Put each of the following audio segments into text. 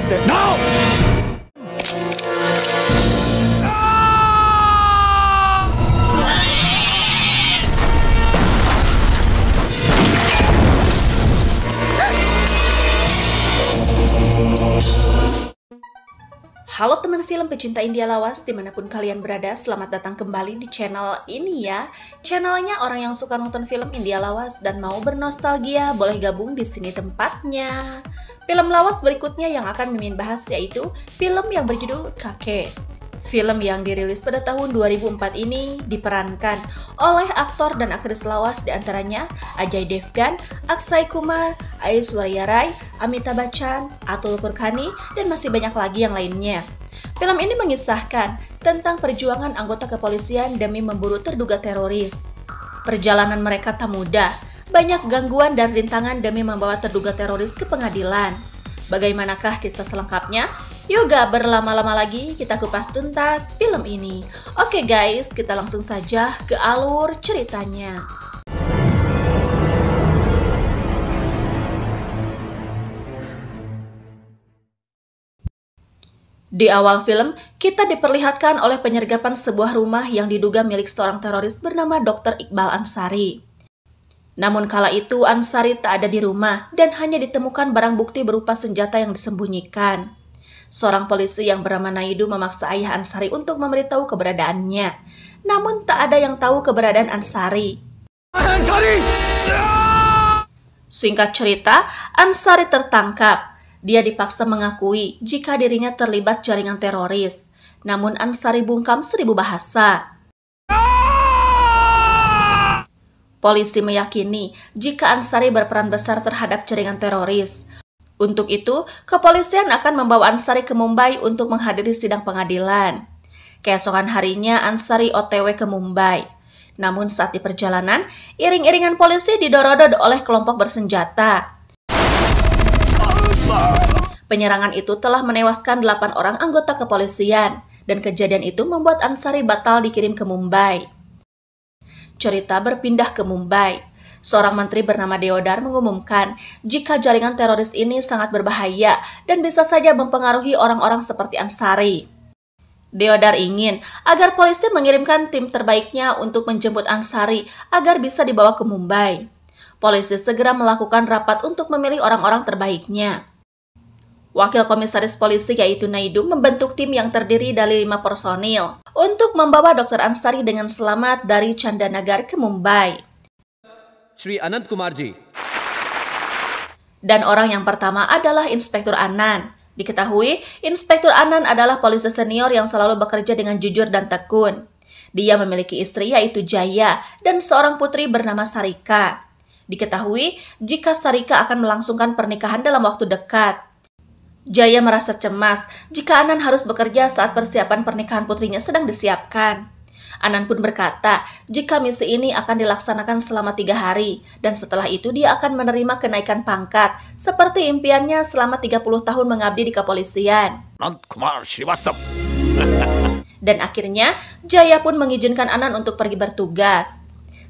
ってなお。Halo teman film pecinta India lawas dimanapun kalian berada, selamat datang kembali di channel ini ya. Channelnya orang yang suka nonton film India lawas dan mau bernostalgia, boleh gabung di sini tempatnya. Film lawas berikutnya yang akan Mimin bahas yaitu film yang berjudul Kakek. Film yang dirilis pada tahun 2004 ini diperankan oleh aktor dan aktris lawas diantaranya Ajay Devgan, Akshay Kumar, Aishwarya Rai, Amitabh Bachchan, Atul Khurkani, dan masih banyak lagi yang lainnya. Film ini mengisahkan tentang perjuangan anggota kepolisian demi memburu terduga teroris. Perjalanan mereka tak mudah, banyak gangguan dan rintangan demi membawa terduga teroris ke pengadilan. Bagaimanakah kisah selengkapnya? Yuk gak berlama-lama lagi, kita kupas tuntas film ini. Oke guys, kita langsung saja ke alur ceritanya. Di awal film, kita diperlihatkan oleh penyergapan sebuah rumah yang diduga milik seorang teroris bernama Dr. Iqbal Ansari. Namun kala itu Ansari tak ada di rumah dan hanya ditemukan barang bukti berupa senjata yang disembunyikan. Seorang polisi yang bernama Naidu memaksa ayah Ansari untuk memberitahu keberadaannya. Namun tak ada yang tahu keberadaan Ansari. Singkat cerita, Ansari tertangkap. Dia dipaksa mengakui jika dirinya terlibat jaringan teroris. Namun Ansari bungkam 1000 bahasa. Polisi meyakini jika Ansari berperan besar terhadap jaringan teroris. Untuk itu, kepolisian akan membawa Ansari ke Mumbai untuk menghadiri sidang pengadilan. Keesokan harinya, Ansari OTW ke Mumbai. Namun saat di perjalanan, iring-iringan polisi didorodot oleh kelompok bersenjata. Penyerangan itu telah menewaskan 8 orang anggota kepolisian, dan kejadian itu membuat Ansari batal dikirim ke Mumbai. Cerita berpindah ke Mumbai. Seorang menteri bernama Deodar mengumumkan jika jaringan teroris ini sangat berbahaya dan bisa saja mempengaruhi orang-orang seperti Ansari. Deodar ingin agar polisi mengirimkan tim terbaiknya untuk menjemput Ansari agar bisa dibawa ke Mumbai. Polisi segera melakukan rapat untuk memilih orang-orang terbaiknya. Wakil komisaris polisi yaitu Naidu membentuk tim yang terdiri dari 5 personil untuk membawa Dr. Ansari dengan selamat dari Chandanagar ke Mumbai. Shri Anant Kumarji. Dan orang yang pertama adalah Inspektur Anand. Diketahui, Inspektur Anand adalah polisi senior yang selalu bekerja dengan jujur dan tekun. Dia memiliki istri yaitu Jaya dan seorang putri bernama Sarika. Diketahui jika Sarika akan melangsungkan pernikahan dalam waktu dekat. Jaya merasa cemas jika Anand harus bekerja saat persiapan pernikahan putrinya sedang disiapkan. Anand pun berkata jika misi ini akan dilaksanakan selama 3 hari dan setelah itu dia akan menerima kenaikan pangkat seperti impiannya selama 30 tahun mengabdi di kepolisian. Dan akhirnya Jaya pun mengizinkan Anand untuk pergi bertugas.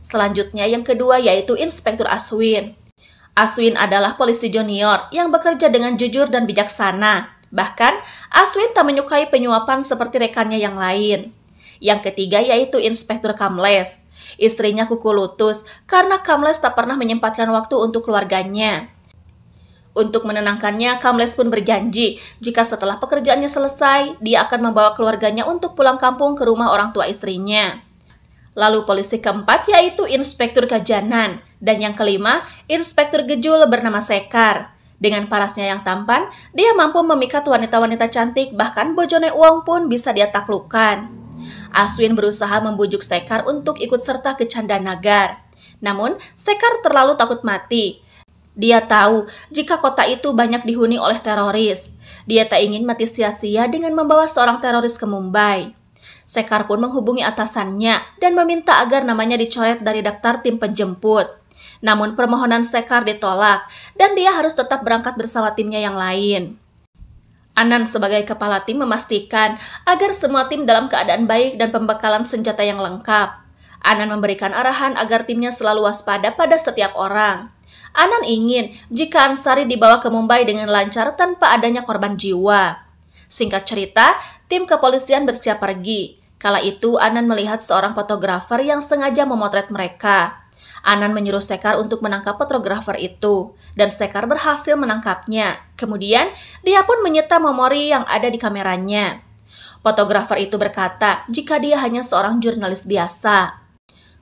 Selanjutnya yang kedua yaitu Inspektur Aswin. Aswin adalah polisi junior yang bekerja dengan jujur dan bijaksana. Bahkan Aswin tak menyukai penyuapan seperti rekannya yang lain. Yang ketiga yaitu Inspektur Kamles. Istrinya kuku lutus karena Kamles tak pernah menyempatkan waktu untuk keluarganya. Untuk menenangkannya, Kamles pun berjanji jika setelah pekerjaannya selesai, dia akan membawa keluarganya untuk pulang kampung ke rumah orang tua istrinya. Lalu polisi keempat yaitu Inspektur Kajanan. Dan yang kelima, Inspektur Gejul bernama Sekar. Dengan parasnya yang tampan, dia mampu memikat wanita-wanita cantik, bahkan bojone uang pun bisa dia taklukkan. Aswin berusaha membujuk Sekar untuk ikut serta ke Chandanagar. Namun, Sekar terlalu takut mati. Dia tahu jika kota itu banyak dihuni oleh teroris. Dia tak ingin mati sia-sia dengan membawa seorang teroris ke Mumbai. Sekar pun menghubungi atasannya dan meminta agar namanya dicoret dari daftar tim penjemput. Namun permohonan Sekar ditolak dan dia harus tetap berangkat bersama timnya yang lain. Anand sebagai kepala tim memastikan agar semua tim dalam keadaan baik dan pembekalan senjata yang lengkap. Anand memberikan arahan agar timnya selalu waspada pada setiap orang. Anan ingin jika Ansari dibawa ke Mumbai dengan lancar tanpa adanya korban jiwa. Singkat cerita, tim kepolisian bersiap pergi. Kala itu Anan melihat seorang fotografer yang sengaja memotret mereka. Anan menyuruh Sekar untuk menangkap fotografer itu, dan Sekar berhasil menangkapnya. Kemudian, dia pun menyita memori yang ada di kameranya. Fotografer itu berkata jika dia hanya seorang jurnalis biasa.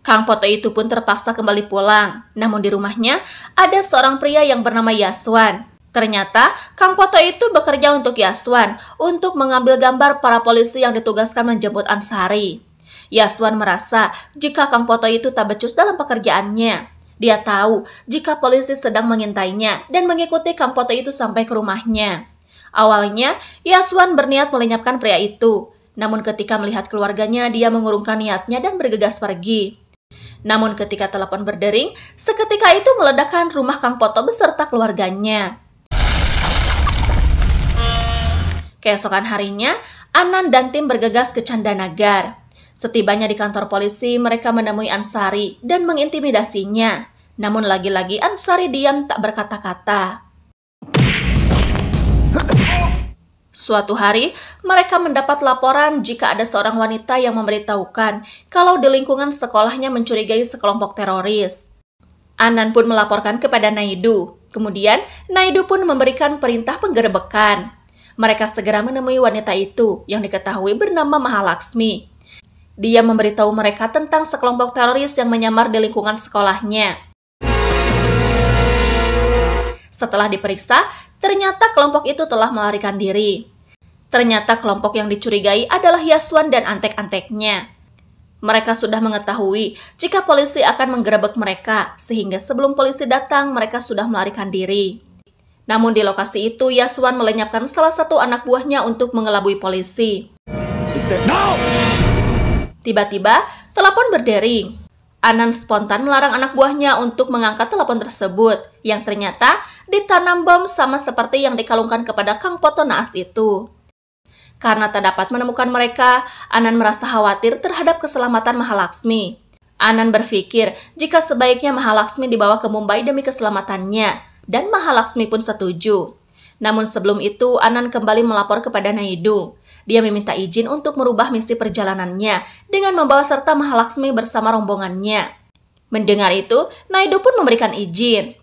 Kang Poto itu pun terpaksa kembali pulang. Namun di rumahnya ada seorang pria yang bernama Yaswan. Ternyata Kang Poto itu bekerja untuk Yaswan untuk mengambil gambar para polisi yang ditugaskan menjemput Ansari. Yaswan merasa jika Kang Poto itu tak becus dalam pekerjaannya. Dia tahu jika polisi sedang mengintainya dan mengikuti Kang Poto itu sampai ke rumahnya. Awalnya, Yaswan berniat melenyapkan pria itu. Namun ketika melihat keluarganya, dia mengurungkan niatnya dan bergegas pergi. Namun ketika telepon berdering, seketika itu meledakkan rumah Kang Poto beserta keluarganya. Keesokan harinya, Anan dan tim bergegas ke Chandanagar. Setibanya di kantor polisi, mereka menemui Ansari dan mengintimidasinya. Namun lagi-lagi Ansari diam tak berkata-kata. Suatu hari, mereka mendapat laporan jika ada seorang wanita yang memberitahukan kalau di lingkungan sekolahnya mencurigai sekelompok teroris. Anan pun melaporkan kepada Naidu. Kemudian, Naidu pun memberikan perintah penggerebekan. Mereka segera menemui wanita itu yang diketahui bernama Mahalaksmi. Dia memberitahu mereka tentang sekelompok teroris yang menyamar di lingkungan sekolahnya. Setelah diperiksa, ternyata kelompok itu telah melarikan diri. Ternyata kelompok yang dicurigai adalah Yaswan dan antek-anteknya. Mereka sudah mengetahui jika polisi akan menggerebek mereka, sehingga sebelum polisi datang, mereka sudah melarikan diri. Namun di lokasi itu, Yaswan melenyapkan salah satu anak buahnya untuk mengelabui polisi. Tiba-tiba, telepon berdering. Anan spontan melarang anak buahnya untuk mengangkat telepon tersebut, yang ternyata ditanam bom sama seperti yang dikalungkan kepada Kang Poto naas itu. Karena tak dapat menemukan mereka, Anan merasa khawatir terhadap keselamatan Mahalaksmi. Anan berpikir jika sebaiknya Mahalaksmi dibawa ke Mumbai demi keselamatannya, dan Mahalaksmi pun setuju. Namun sebelum itu, Anan kembali melapor kepada Naidu. Dia meminta izin untuk merubah misi perjalanannya dengan membawa serta Mahalaksmi bersama rombongannya. Mendengar itu, Naidu pun memberikan izin.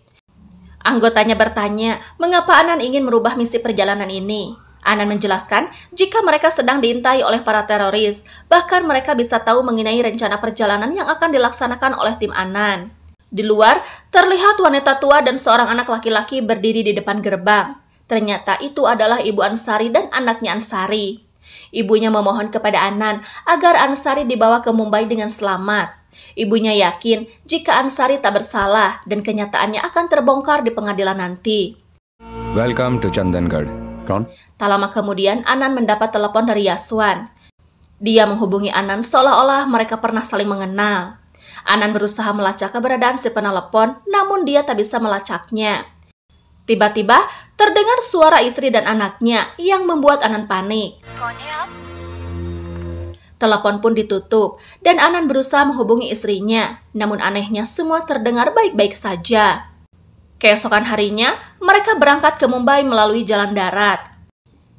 Anggotanya bertanya mengapa Anan ingin merubah misi perjalanan ini. Anan menjelaskan jika mereka sedang diintai oleh para teroris, bahkan mereka bisa tahu mengenai rencana perjalanan yang akan dilaksanakan oleh tim Anan. Di luar, terlihat wanita tua dan seorang anak laki-laki berdiri di depan gerbang. Ternyata itu adalah Ibu Ansari dan anaknya Ansari. Ibunya memohon kepada Anan agar Ansari dibawa ke Mumbai dengan selamat. Ibunya yakin jika Ansari tak bersalah dan kenyataannya akan terbongkar di pengadilan nanti. Welcome to Chandanagar. Tak lama kemudian, Anan mendapat telepon dari Yaswan. Dia menghubungi Anan seolah-olah mereka pernah saling mengenal. Anan berusaha melacak keberadaan si penelepon, namun dia tak bisa melacaknya. Tiba-tiba, terdengar suara istri dan anaknya yang membuat Anan panik. Telepon pun ditutup, dan Anan berusaha menghubungi istrinya. Namun anehnya semua terdengar baik-baik saja. Keesokan harinya, mereka berangkat ke Mumbai melalui jalan darat.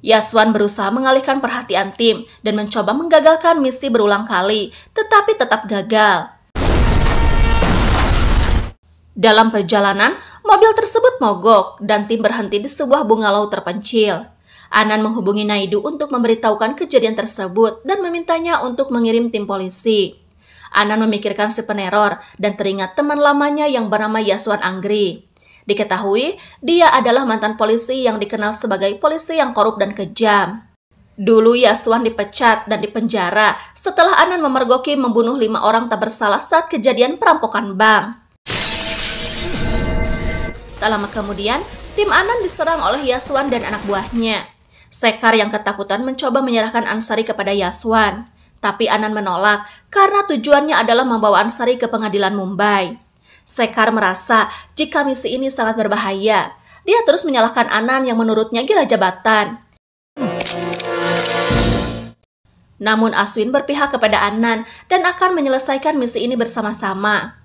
Yaswan berusaha mengalihkan perhatian tim dan mencoba menggagalkan misi berulang kali, tetapi tetap gagal. Dalam perjalanan, mobil tersebut mogok dan tim berhenti di sebuah bungalow terpencil. Anan menghubungi Naidu untuk memberitahukan kejadian tersebut dan memintanya untuk mengirim tim polisi. Anan memikirkan si peneror dan teringat teman lamanya yang bernama Yaswan Anggri. Diketahui, dia adalah mantan polisi yang dikenal sebagai polisi yang korup dan kejam. Dulu Yaswan dipecat dan dipenjara setelah Anan memergoki membunuh 5 orang tak bersalah saat kejadian perampokan bank. Tak lama kemudian, tim Anan diserang oleh Yaswan dan anak buahnya. Sekar yang ketakutan mencoba menyerahkan Ansari kepada Yaswan. Tapi Anan menolak karena tujuannya adalah membawa Ansari ke pengadilan Mumbai. Sekar merasa jika misi ini sangat berbahaya. Dia terus menyalahkan Anan yang menurutnya gila jabatan. Namun Aswin berpihak kepada Anan dan akan menyelesaikan misi ini bersama-sama.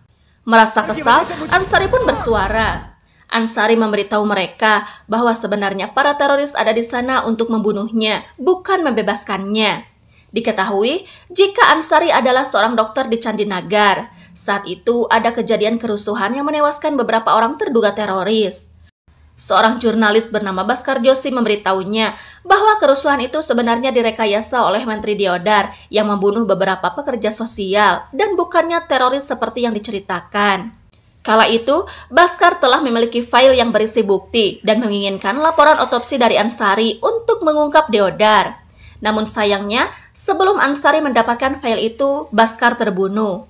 Merasa kesal, Ansari pun bersuara. Ansari memberitahu mereka bahwa sebenarnya para teroris ada di sana untuk membunuhnya, bukan membebaskannya. Diketahui jika Ansari adalah seorang dokter di Candi Nagar. Saat itu ada kejadian kerusuhan yang menewaskan beberapa orang terduga teroris. Seorang jurnalis bernama Baskar Joshi memberitahunya bahwa kerusuhan itu sebenarnya direkayasa oleh Menteri Deodar yang membunuh beberapa pekerja sosial dan bukannya teroris seperti yang diceritakan. Kala itu, Baskar telah memiliki file yang berisi bukti dan menginginkan laporan otopsi dari Ansari untuk mengungkap Deodar. Namun sayangnya, sebelum Ansari mendapatkan file itu, Baskar terbunuh.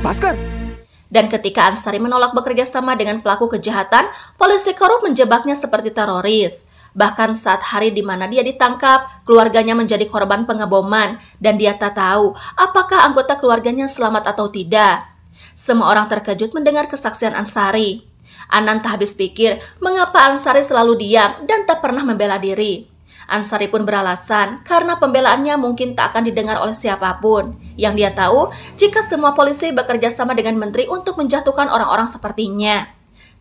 Baskar? Dan ketika Ansari menolak bekerja sama dengan pelaku kejahatan, polisi korup menjebaknya seperti teroris. Bahkan saat hari di mana dia ditangkap, keluarganya menjadi korban pengeboman dan dia tak tahu apakah anggota keluarganya selamat atau tidak. Semua orang terkejut mendengar kesaksian Ansari. Anan tak habis pikir mengapa Ansari selalu diam dan tak pernah membela diri. Ansari pun beralasan karena pembelaannya mungkin tak akan didengar oleh siapapun. Yang dia tahu jika semua polisi bekerja sama dengan menteri untuk menjatuhkan orang-orang sepertinya.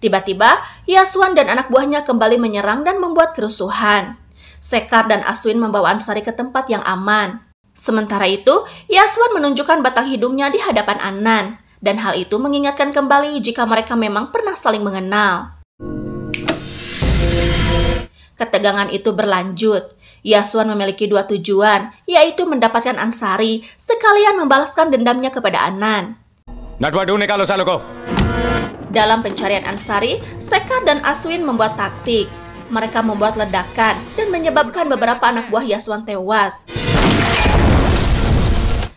Tiba-tiba, Yaswan dan anak buahnya kembali menyerang dan membuat kerusuhan. Sekar dan Aswin membawa Ansari ke tempat yang aman. Sementara itu, Yaswan menunjukkan batang hidungnya di hadapan Anan. Dan hal itu mengingatkan kembali jika mereka memang pernah saling mengenal. Ketegangan itu berlanjut. Yaswan memiliki dua tujuan, yaitu mendapatkan Ansari sekalian membalaskan dendamnya kepada Anan. Dalam pencarian Ansari, Sekar dan Aswin membuat taktik. Mereka membuat ledakan dan menyebabkan beberapa anak buah Yaswan tewas.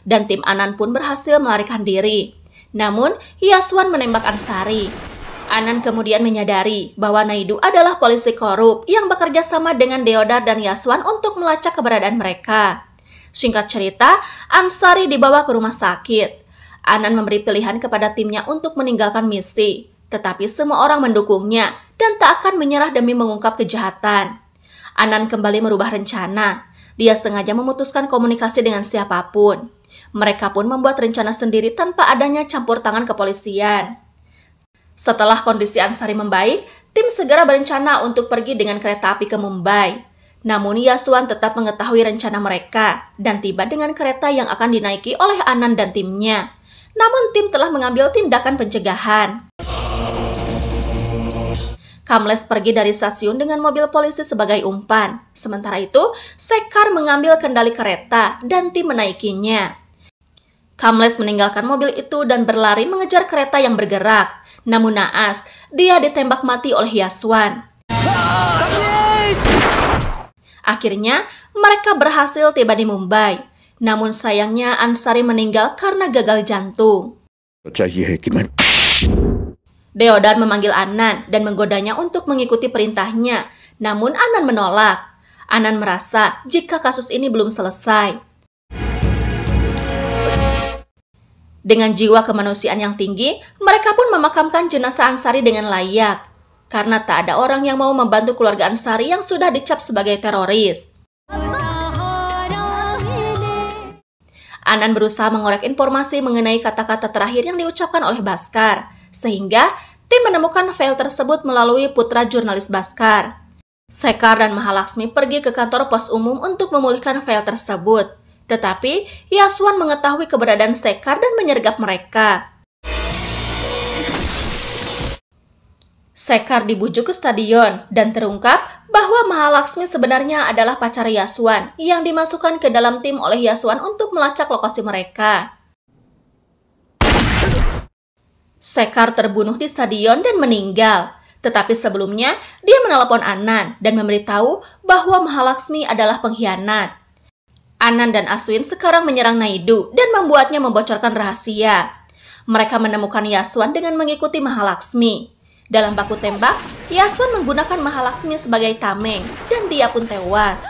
Dan tim Anan pun berhasil melarikan diri. Namun, Yaswan menembak Ansari. Anan kemudian menyadari bahwa Naidu adalah polisi korup yang bekerja sama dengan Deodar dan Yaswan untuk melacak keberadaan mereka. Singkat cerita, Ansari dibawa ke rumah sakit. Anan memberi pilihan kepada timnya untuk meninggalkan misi, tetapi semua orang mendukungnya dan tak akan menyerah demi mengungkap kejahatan. Anan kembali merubah rencana. Dia sengaja memutuskan komunikasi dengan siapapun. Mereka pun membuat rencana sendiri tanpa adanya campur tangan kepolisian. Setelah kondisi Ansari membaik, tim segera berencana untuk pergi dengan kereta api ke Mumbai. Namun Yaswan tetap mengetahui rencana mereka dan tiba dengan kereta yang akan dinaiki oleh Anan dan timnya. Namun tim telah mengambil tindakan pencegahan. Kamles pergi dari stasiun dengan mobil polisi sebagai umpan. Sementara itu, Sekar mengambil kendali kereta dan tim menaikinya. Kamles meninggalkan mobil itu dan berlari mengejar kereta yang bergerak. Namun naas, dia ditembak mati oleh Yaswan. Akhirnya, mereka berhasil tiba di Mumbai. Namun sayangnya Ansari meninggal karena gagal jantung. Deodar memanggil Anan dan menggodanya untuk mengikuti perintahnya. Namun Anan menolak. Anan merasa jika kasus ini belum selesai. Dengan jiwa kemanusiaan yang tinggi, mereka pun memakamkan jenazah Ansari dengan layak. Karena tak ada orang yang mau membantu keluarga Ansari yang sudah dicap sebagai teroris. Anan berusaha mengorek informasi mengenai kata-kata terakhir yang diucapkan oleh Baskar. Sehingga tim menemukan file tersebut melalui putra jurnalis Baskar. Sekar dan Mahalaksmi pergi ke kantor pos umum untuk memulihkan file tersebut. Tetapi, Yaswan mengetahui keberadaan Sekar dan menyergap mereka. Sekar dibujuk ke stadion dan terungkap bahwa Mahalaksmi sebenarnya adalah pacar Yaswan yang dimasukkan ke dalam tim oleh Yaswan untuk melacak lokasi mereka. Sekar terbunuh di stadion dan meninggal. Tetapi sebelumnya, dia menelepon Anan dan memberitahu bahwa Mahalaksmi adalah pengkhianat. Anan dan Aswin sekarang menyerang Naidu dan membuatnya membocorkan rahasia. Mereka menemukan Yaswan dengan mengikuti Mahalaksmi. Dalam baku tembak, Yaswan menggunakan Mahalaksmi sebagai tameng dan dia pun tewas.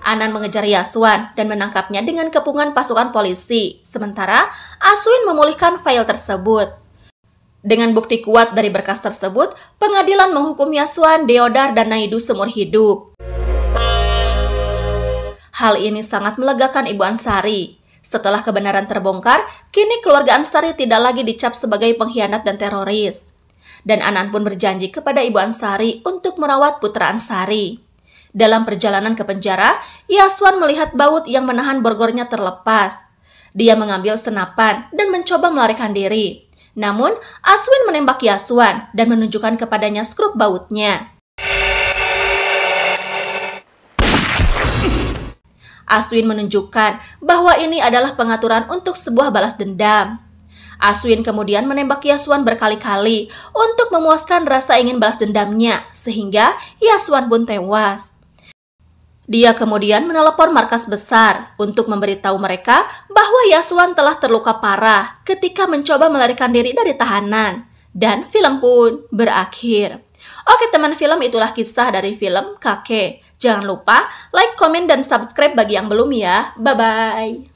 Anan mengejar Yaswan dan menangkapnya dengan kepungan pasukan polisi. Sementara Aswin memulihkan file tersebut. Dengan bukti kuat dari berkas tersebut, pengadilan menghukum Yaswan, Deodar, dan Naidu seumur hidup. Hal ini sangat melegakan Ibu Ansari. Setelah kebenaran terbongkar, kini keluarga Ansari tidak lagi dicap sebagai pengkhianat dan teroris. Dan Anan pun berjanji kepada Ibu Ansari untuk merawat putra Ansari. Dalam perjalanan ke penjara, Yaswan melihat baut yang menahan borgornya terlepas. Dia mengambil senapan dan mencoba melarikan diri. Namun, Aswin menembak Yaswan dan menunjukkan kepadanya skrup bautnya. Aswin menunjukkan bahwa ini adalah pengaturan untuk sebuah balas dendam. Aswin kemudian menembak Yaswan berkali-kali untuk memuaskan rasa ingin balas dendamnya, sehingga Yaswan pun tewas. Dia kemudian menelepon markas besar untuk memberitahu mereka bahwa Yaswan telah terluka parah ketika mencoba melarikan diri dari tahanan. Dan film pun berakhir. Oke teman film, itulah kisah dari film Kakek. Jangan lupa like, komen, dan subscribe bagi yang belum ya. Bye-bye.